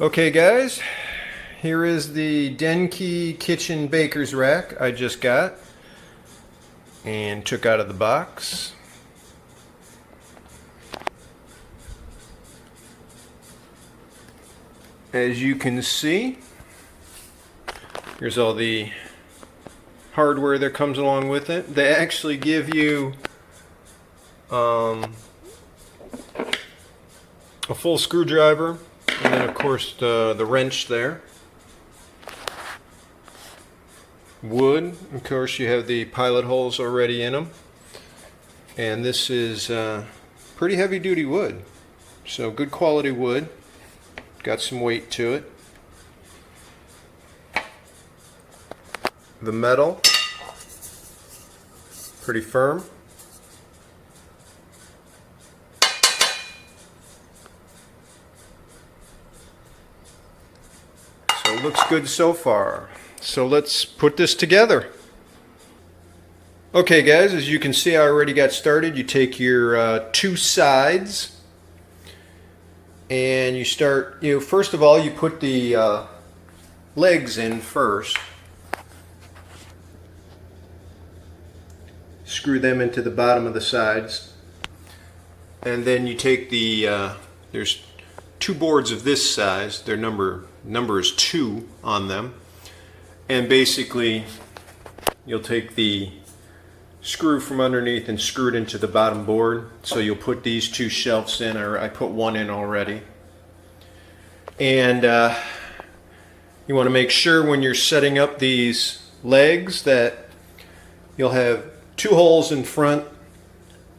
Okay guys, here is the Denkee kitchen baker's rack I just got and took out of the box. As you can see, here's all the hardware that comes along with it. They actually give you a full screwdriver, and then of course the wrench there. Wood, of course you have the pilot holes already in them. And this is pretty heavy duty wood. So good quality wood. Got some weight to it. The metal, pretty firm. So it looks good so far. So let's put this together. Okay guys, as you can see I already got started. You take your two sides and you start, first of all you put the legs in first. Screw them into the bottom of the sides. And then you take the, there's two boards of this size. Their number is 2 on them. And basically you'll take the screw from underneath and screw it into the bottom board. So you'll put these two shelves in, or I put one in already. And you want to make sure when you're setting up these legs that you'll have 2 holes in front,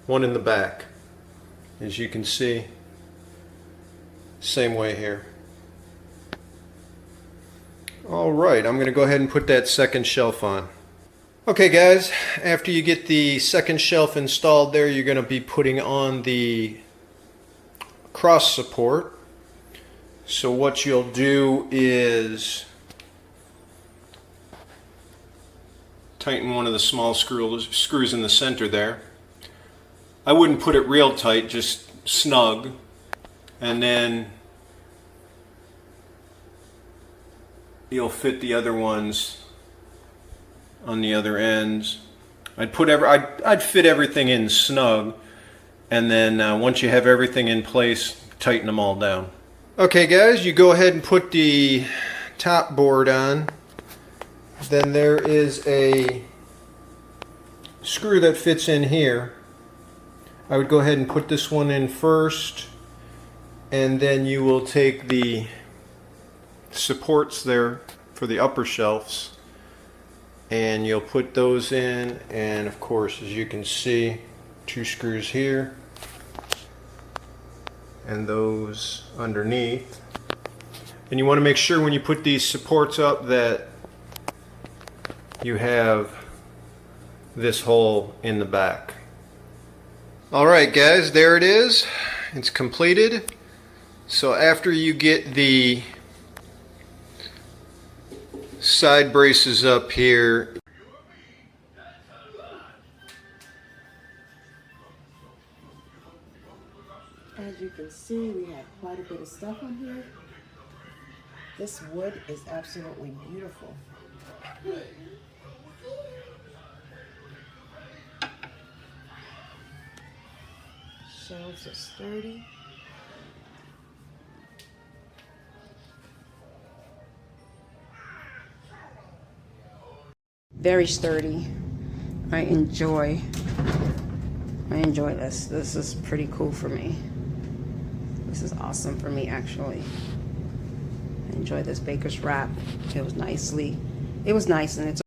1 in the back. As you can see, same way here. Alright, I'm going to go ahead and put that second shelf on. Okay guys, after you get the second shelf installed there, you're going to be putting on the cross support. So what you'll do is tighten one of the small screws in the center there. I wouldn't put it real tight, just snug. And then you'll fit the other ones on the other ends. I'd fit everything in snug, and then once you have everything in place, tighten them all down. Okay guys, you go ahead and put the top board on. Then there is a screw that fits in here. I would go ahead and put this one in first, and then you will take the supports there for the upper shelves and you'll put those in, and of course as you can see, 2 screws here and those underneath. And you want to make sure when you put these supports up that you have this hole in the back. Alright guys, there it is. It's completed. So after you get the side braces up here, as you can see, we have quite a bit of stuff on here. This wood is absolutely beautiful. Shelves are sturdy. Very sturdy. I enjoy this. This is pretty cool for me. This is awesome for me actually. I enjoy this baker's wrap. It was nice and it's